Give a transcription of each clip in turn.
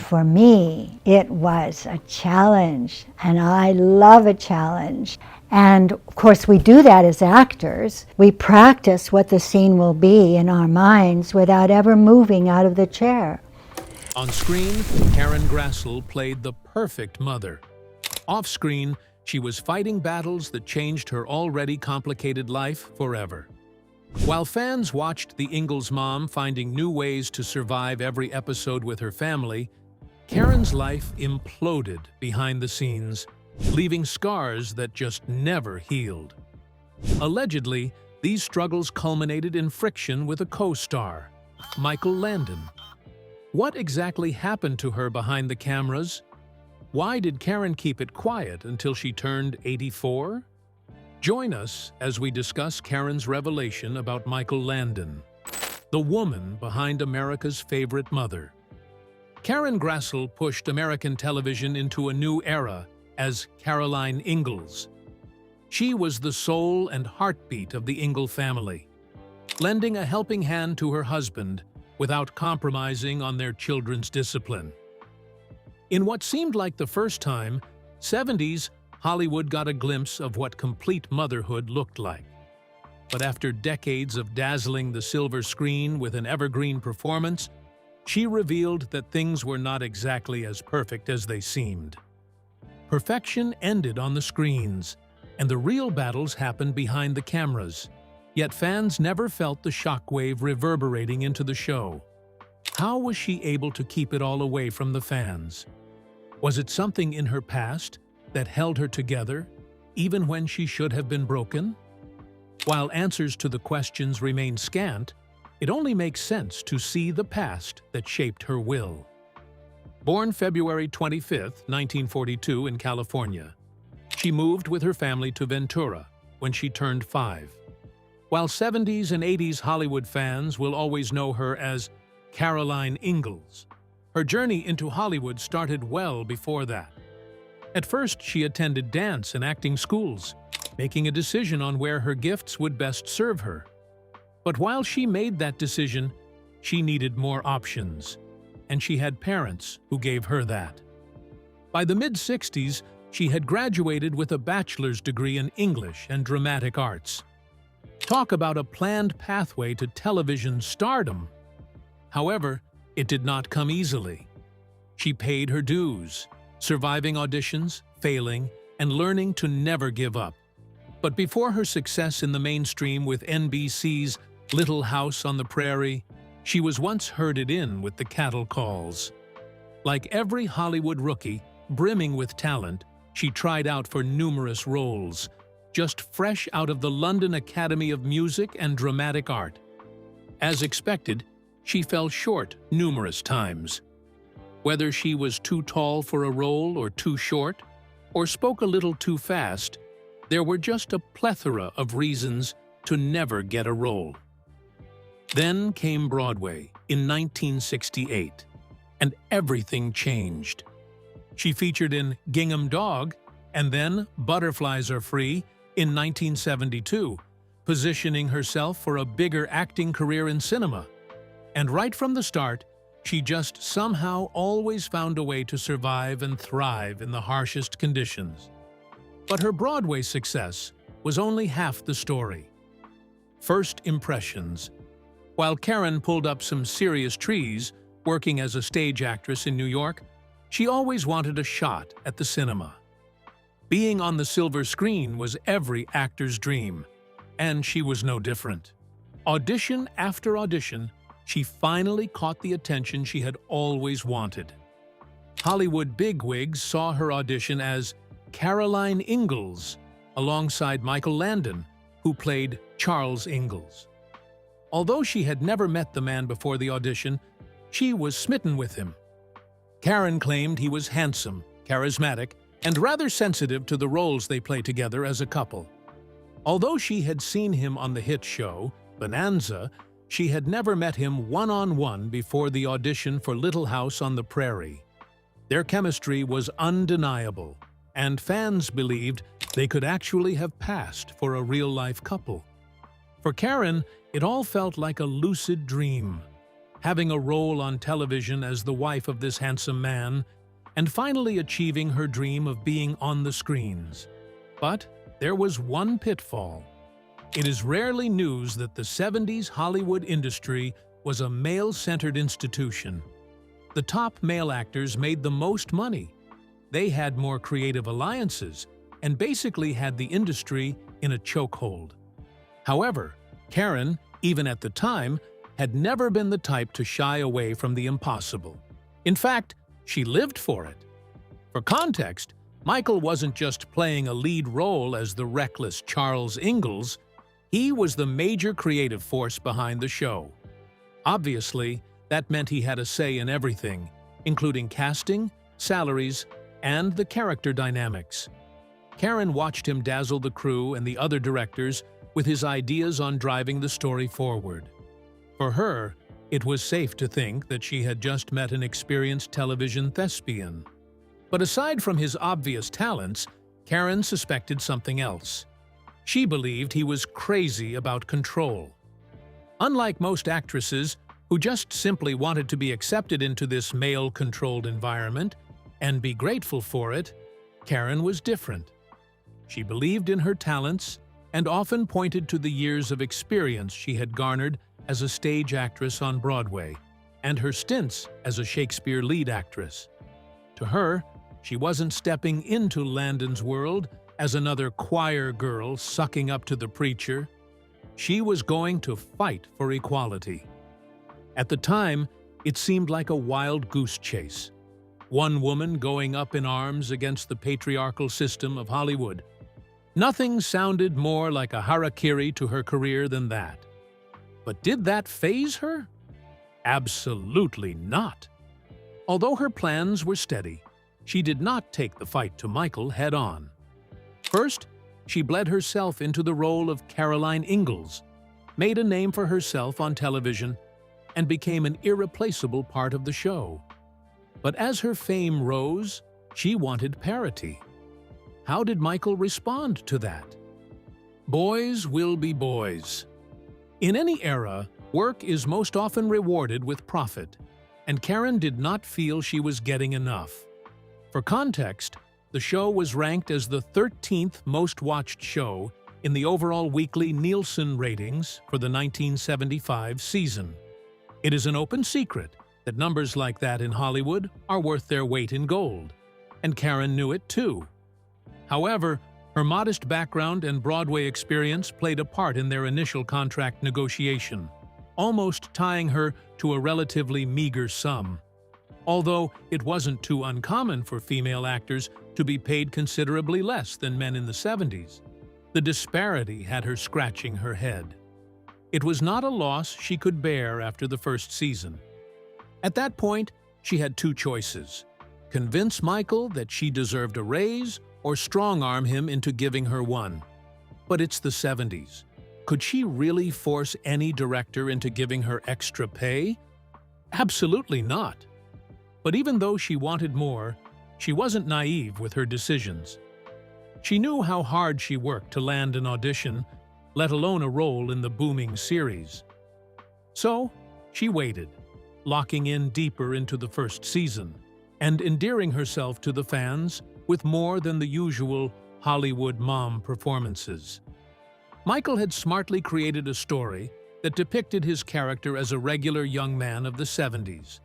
for me, it was a challenge, and I love a challenge. And of course, we do that as actors. We practice what the scene will be in our minds without ever moving out of the chair. On screen, Karen Grassle played the perfect mother. Off-screen, she was fighting battles that changed her already complicated life forever. While fans watched the Ingalls mom finding new ways to survive every episode with her family, Karen's life imploded behind the scenes, leaving scars that just never healed. Allegedly, these struggles culminated in friction with a co-star, Michael Landon. What exactly happened to her behind the cameras? Why did Karen keep it quiet until she turned 84? Join us as we discuss Karen's revelation about Michael Landon, the woman behind America's favorite mother. Karen Grassle pushed American television into a new era as Caroline Ingalls. She was the soul and heartbeat of the Ingalls family, lending a helping hand to her husband without compromising on their children's discipline. In what seemed like the first time, 70s Hollywood got a glimpse of what complete motherhood looked like. But after decades of dazzling the silver screen with an evergreen performance, she revealed that things were not exactly as perfect as they seemed. Perfection ended on the screens, and the real battles happened behind the cameras. Yet fans never felt the shockwave reverberating into the show. How was she able to keep it all away from the fans? Was it something in her past that held her together, even when she should have been broken? While answers to the questions remain scant, it only makes sense to see the past that shaped her will. Born February 25, 1942 in California, she moved with her family to Ventura when she turned 5. While 70s and 80s Hollywood fans will always know her as Caroline Ingalls, her journey into Hollywood started well before that. At first, she attended dance and acting schools, making a decision on where her gifts would best serve her. But while she made that decision, she needed more options, and she had parents who gave her that. By the mid-60s, she had graduated with a bachelor's degree in English and dramatic arts. Talk about a planned pathway to television stardom. However, it did not come easily. She paid her dues, surviving auditions, failing, and learning to never give up. But before her success in the mainstream with NBC's Little House on the Prairie, she was once herded in with the cattle calls. Like every Hollywood rookie, brimming with talent, she tried out for numerous roles, just fresh out of the London Academy of Music and Dramatic Art. As expected, she fell short numerous times. Whether she was too tall for a role or too short, or spoke a little too fast, there were just a plethora of reasons to never get a role. Then came Broadway in 1968, and everything changed. She featured in Gingham Dog and then Butterflies Are Free in 1972, positioning herself for a bigger acting career in cinema. And right from the start, she just somehow always found a way to survive and thrive in the harshest conditions. But her Broadway success was only half the story. First impressions. While Karen pulled up some serious trees working as a stage actress in New York, she always wanted a shot at the cinema. Being on the silver screen was every actor's dream, and she was no different. Audition after audition, she finally caught the attention she had always wanted. Hollywood bigwigs saw her audition as Caroline Ingalls, alongside Michael Landon, who played Charles Ingalls. Although she had never met the man before the audition, she was smitten with him. Karen claimed he was handsome, charismatic, and rather sensitive to the roles they play together as a couple. Although she had seen him on the hit show, Bonanza, she had never met him one-on-one before the audition for Little House on the Prairie. Their chemistry was undeniable, and fans believed they could actually have passed for a real-life couple. For Karen, it all felt like a lucid dream. having a role on television as the wife of this handsome man, and finally achieving her dream of being on the screens. But there was one pitfall. It is rarely news that the 70s Hollywood industry was a male-centered institution. The top male actors made the most money. They had more creative alliances and basically had the industry in a chokehold. However, Karen, even at the time, had never been the type to shy away from the impossible. In fact, she lived for it. For context, Michael wasn't just playing a lead role as the reckless Charles Ingalls, he was the major creative force behind the show. Obviously, that meant he had a say in everything, including casting, salaries, and the character dynamics. Karen watched him dazzle the crew and the other directors with his ideas on driving the story forward. For her, it was safe to think that she had just met an experienced television thespian. But aside from his obvious talents, Karen suspected something else. She believed he was crazy about control. Unlike most actresses who just simply wanted to be accepted into this male-controlled environment and be grateful for it, Karen was different. She believed in her talents and often pointed to the years of experience she had garnered as a stage actress on Broadway and her stints as a Shakespeare lead actress. To her, she wasn't stepping into Landon's world as another choir girl sucking up to the preacher. She was going to fight for equality. At the time, it seemed like a wild goose chase. One woman going up in arms against the patriarchal system of Hollywood. Nothing sounded more like a harakiri to her career than that. But did that faze her? Absolutely not. Although her plans were steady, she did not take the fight to Michael head-on. First, she bled herself into the role of Caroline Ingalls, made a name for herself on television, and became an irreplaceable part of the show. But as her fame rose, she wanted parity. How did Michael respond to that? Boys will be boys. In any era, work is most often rewarded with profit, and Karen did not feel she was getting enough. For context, the show was ranked as the 13th most-watched show in the overall weekly Nielsen ratings for the 1975 season. It is an open secret that numbers like that in Hollywood are worth their weight in gold, and Karen knew it too. However, her modest background and Broadway experience played a part in their initial contract negotiation, almost tying her to a relatively meager sum. Although it wasn't too uncommon for female actors to be paid considerably less than men in the 70s, the disparity had her scratching her head. It was not a loss she could bear after the first season. At that point, she had two choices: convince Michael that she deserved a raise or strong-arm him into giving her one. But it's the 70s. Could she really force any director into giving her extra pay? Absolutely not. But even though she wanted more, she wasn't naive with her decisions. She knew how hard she worked to land an audition, let alone a role in the booming series. So, she waited, locking in deeper into the first season, and endearing herself to the fans with more than the usual Hollywood mom performances. Michael had smartly created a story that depicted his character as a regular young man of the 70s.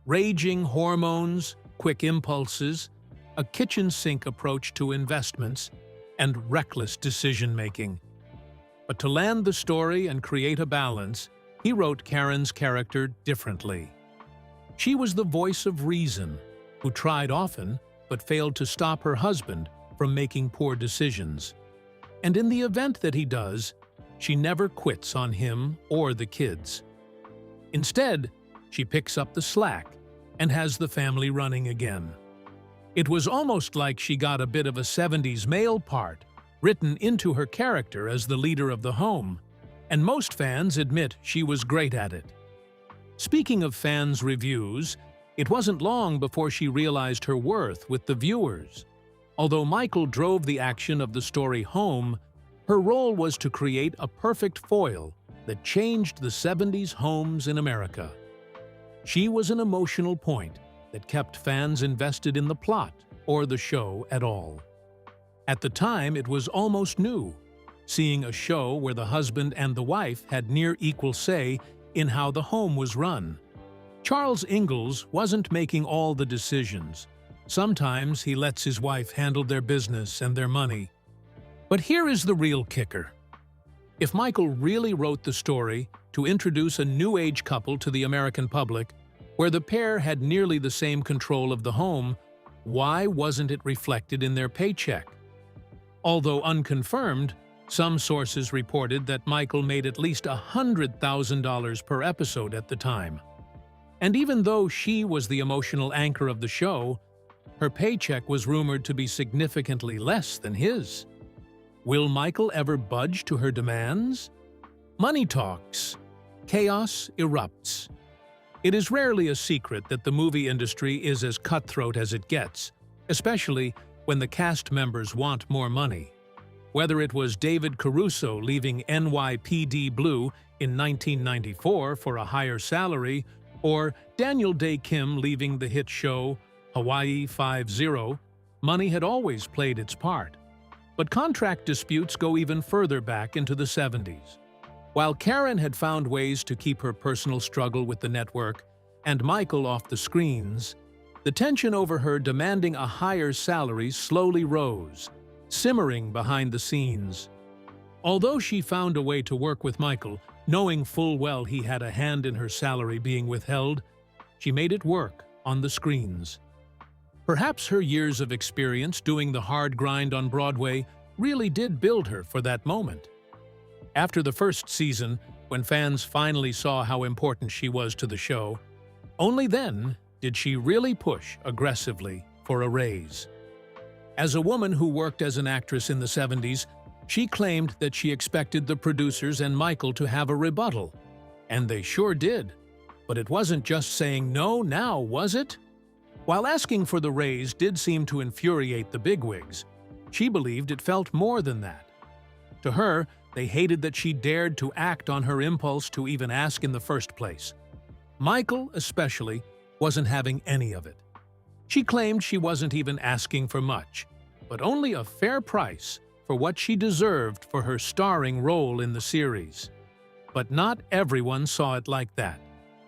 Raging hormones, quick impulses, a kitchen sink approach to investments, and reckless decision-making. But to land the story and create a balance, he wrote Karen's character differently. She was the voice of reason, who tried often but failed to stop her husband from making poor decisions. And in the event that he does, she never quits on him or the kids. Instead, she picks up the slack and has the family running again. It was almost like she got a bit of a 70s male part written into her character as the leader of the home, and most fans admit she was great at it. Speaking of fans' reviews, it wasn't long before she realized her worth with the viewers. Although Michael drove the action of the story home, her role was to create a perfect foil that changed the 70s homes in America. She was an emotional point that kept fans invested in the plot or the show at all. At the time, it was almost new, seeing a show where the husband and the wife had near equal say in how the home was run. Charles Ingalls wasn't making all the decisions. Sometimes he lets his wife handle their business and their money. But here is the real kicker. If Michael really wrote the story to introduce a new age couple to the American public, where the pair had nearly the same control of the home, why wasn't it reflected in their paycheck? Although unconfirmed, some sources reported that Michael made at least $100,000 per episode at the time. And even though she was the emotional anchor of the show, her paycheck was rumored to be significantly less than his. Will Michael ever budge to her demands? Money talks. Chaos erupts. It is rarely a secret that the movie industry is as cutthroat as it gets, especially when the cast members want more money. Whether it was David Caruso leaving NYPD Blue in 1994 for a higher salary, or Daniel Day Kim leaving the hit show Hawaii 5-0, money had always played its part. But contract disputes go even further back into the 70s. While Karen had found ways to keep her personal struggle with the network and Michael off the screens, the tension over her demanding a higher salary slowly rose, simmering behind the scenes. Although she found a way to work with Michael, knowing full well he had a hand in her salary being withheld, she made it work on the screens. Perhaps her years of experience doing the hard grind on Broadway really did build her for that moment. After the first season, when fans finally saw how important she was to the show, only then did she really push aggressively for a raise. As a woman who worked as an actress in the 70s, she claimed that she expected the producers and Michael to have a rebuttal. And they sure did. But it wasn't just saying no now, was it? While asking for the raise did seem to infuriate the bigwigs, she believed it felt more than that. To her, they hated that she dared to act on her impulse to even ask in the first place. Michael, especially, wasn't having any of it. She claimed she wasn't even asking for much, but only a fair price for what she deserved for her starring role in the series. But not everyone saw it like that,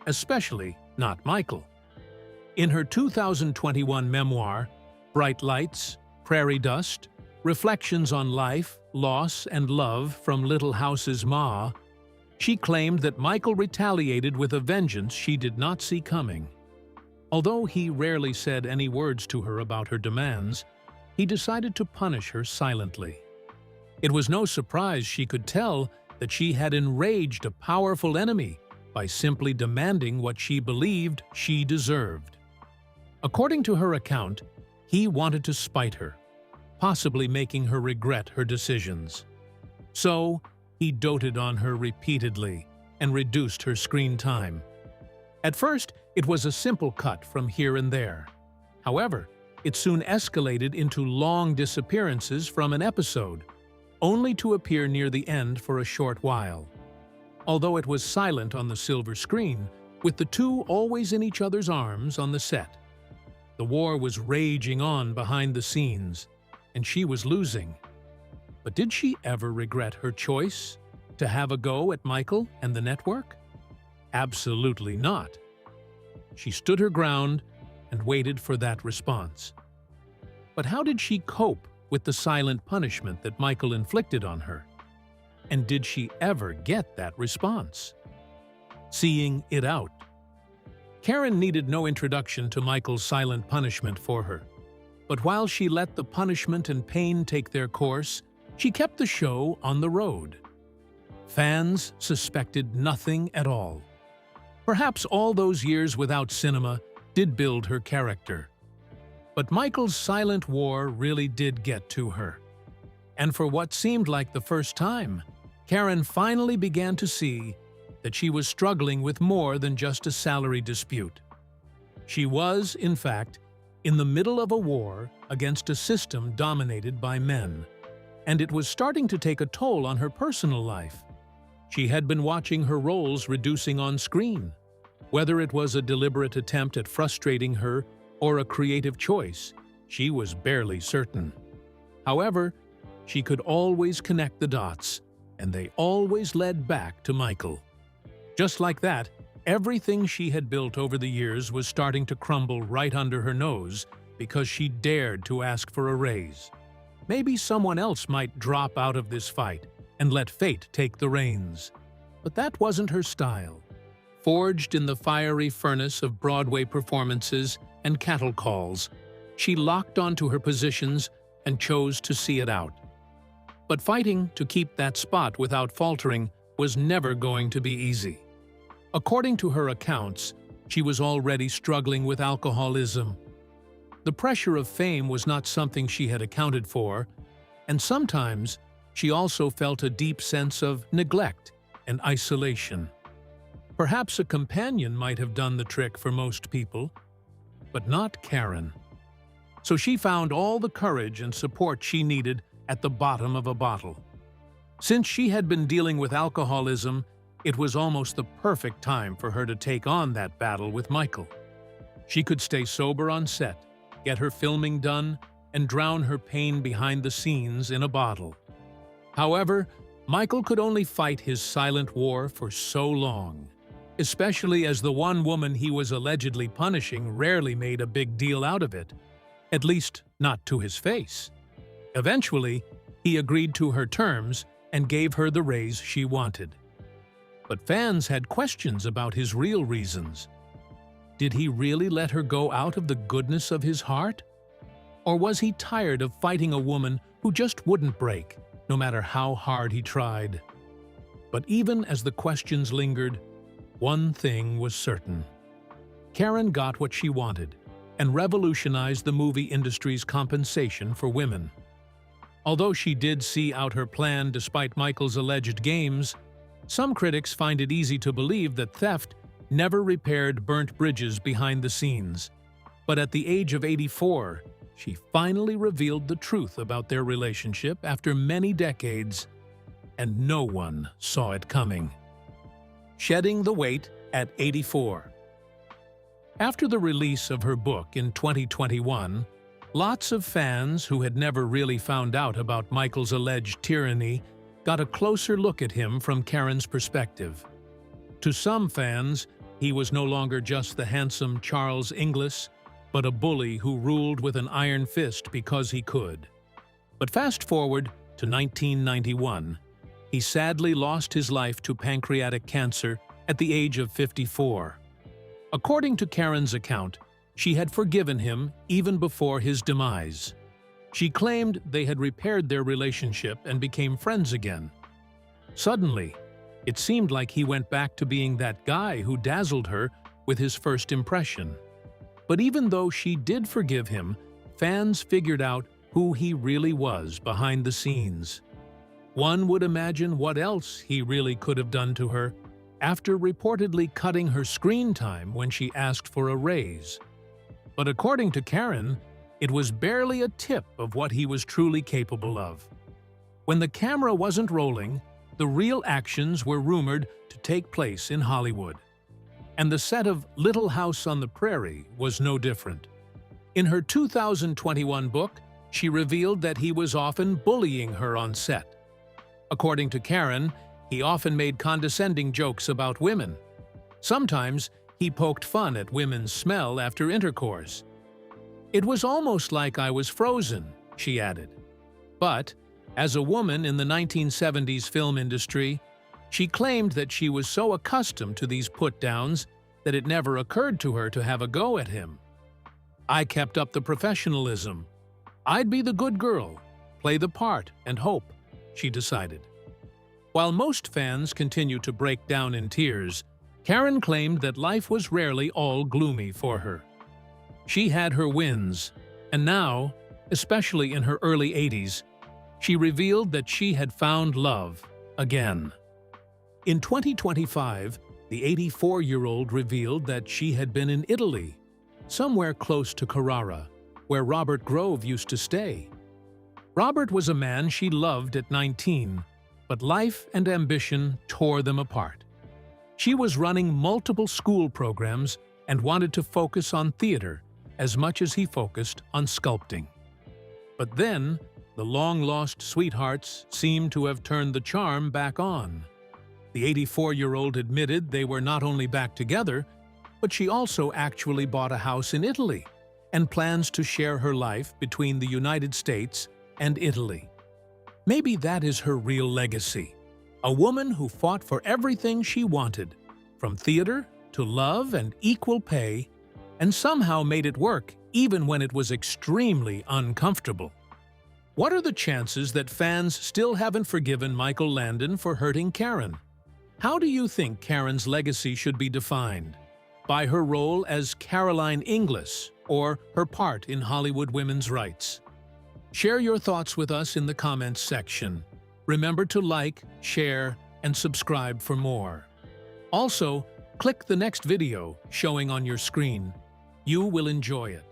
especially not Michael. In her 2021 memoir, Bright Lights, Prairie Dust, Reflections on Life, Loss, and Love from Little House's Ma, she claimed that Michael retaliated with a vengeance she did not see coming. Although he rarely said any words to her about her demands, he decided to punish her silently. It was no surprise she could tell that she had enraged a powerful enemy by simply demanding what she believed she deserved. According to her account, he wanted to spite her, possibly making her regret her decisions. So, he doted on her repeatedly and reduced her screen time. At first, it was a simple cut from here and there. However, it soon escalated into long disappearances from an episode, only to appear near the end for a short while. Although it was silent on the silver screen, with the two always in each other's arms on the set. The war was raging on behind the scenes, and she was losing. But did she ever regret her choice to have a go at Michael and the network? Absolutely not. She stood her ground and waited for that response. But how did she cope with the silent punishment that Michael inflicted on her? And did she ever get that response? Seeing it out. Karen needed no introduction to Michael's silent punishment for her. But while she let the punishment and pain take their course, she kept the show on the road. Fans suspected nothing at all. Perhaps all those years without cinema did build her character. But Michael's silent war really did get to her. And for what seemed like the first time, Karen finally began to see that she was struggling with more than just a salary dispute. She was, in fact, in the middle of a war against a system dominated by men, and it was starting to take a toll on her personal life. She had been watching her roles reducing on screen. Whether it was a deliberate attempt at frustrating her or a creative choice, she was barely certain. However, she could always connect the dots, and they always led back to Michael. Just like that, everything she had built over the years was starting to crumble right under her nose because she dared to ask for a raise. Maybe someone else might drop out of this fight and let fate take the reins. But that wasn't her style. Forged in the fiery furnace of Broadway performances and cattle calls, she locked onto her positions and chose to see it out. But fighting to keep that spot without faltering was never going to be easy. According to her accounts, she was already struggling with alcoholism. The pressure of fame was not something she had accounted for, and sometimes she also felt a deep sense of neglect and isolation. Perhaps a companion might have done the trick for most people, but not Karen. So she found all the courage and support she needed at the bottom of a bottle. Since she had been dealing with alcoholism, it was almost the perfect time for her to take on that battle with Michael. She could stay sober on set, get her filming done, and drown her pain behind the scenes in a bottle. However, Michael could only fight his silent war for so long, especially as the one woman he was allegedly punishing rarely made a big deal out of it, at least not to his face. Eventually, he agreed to her terms and gave her the raise she wanted. But fans had questions about his real reasons. Did he really let her go out of the goodness of his heart? Or was he tired of fighting a woman who just wouldn't break, no matter how hard he tried? But even as the questions lingered, one thing was certain. Karen got what she wanted and revolutionized the movie industry's compensation for women. Although she did see out her plan despite Michael's alleged games, some critics find it easy to believe that theft never repaired burnt bridges behind the scenes. But at the age of 84, she finally revealed the truth about their relationship after many decades, and no one saw it coming. Shedding the Weight at 84. After the release of her book in 2021, lots of fans who had never really found out about Michael's alleged tyranny got a closer look at him from Karen's perspective. To some fans, he was no longer just the handsome Charles Ingalls, but a bully who ruled with an iron fist because he could. But fast forward to 1991, he sadly lost his life to pancreatic cancer at the age of 54. According to Karen's account, she had forgiven him even before his demise. She claimed they had repaired their relationship and became friends again. Suddenly, it seemed like he went back to being that guy who dazzled her with his first impression. But even though she did forgive him, fans figured out who he really was behind the scenes. One would imagine what else he really could have done to her after reportedly cutting her screen time when she asked for a raise. But according to Karen, it was barely a tip of what he was truly capable of. When the camera wasn't rolling, the real actions were rumored to take place in Hollywood. And the set of Little House on the Prairie was no different. In her 2021 book, she revealed that he was often bullying her on set. According to Karen, he often made condescending jokes about women. Sometimes he poked fun at women's smell after intercourse. "It was almost like I was frozen," she added. But, as a woman in the 1970s film industry, she claimed that she was so accustomed to these put-downs that it never occurred to her to have a go at him. "I kept up the professionalism. I'd be the good girl, play the part, and hope," she decided. While most fans continued to break down in tears, Karen claimed that life was rarely all gloomy for her. She had her wins, and now, especially in her early 80s, she revealed that she had found love again. In 2025, the 84-year-old revealed that she had been in Italy, somewhere close to Carrara, where Robert Grove used to stay. Robert was a man she loved at 19, but life and ambition tore them apart. She was running multiple school programs and wanted to focus on theater as much as he focused on sculpting. But then, the long-lost sweethearts seemed to have turned the charm back on. The 84-year-old admitted they were not only back together, but she also actually bought a house in Italy and plans to share her life between the United States and Italy. Maybe that is her real legacy. A woman who fought for everything she wanted, from theater to love and equal pay, and somehow made it work even when it was extremely uncomfortable. What are the chances that fans still haven't forgiven Michael Landon for hurting Karen? How do you think Karen's legacy should be defined? By her role as Caroline Ingalls or her part in Hollywood women's rights? Share your thoughts with us in the comments section. Remember to like, share, and subscribe for more. Also, click the next video showing on your screen. You will enjoy it.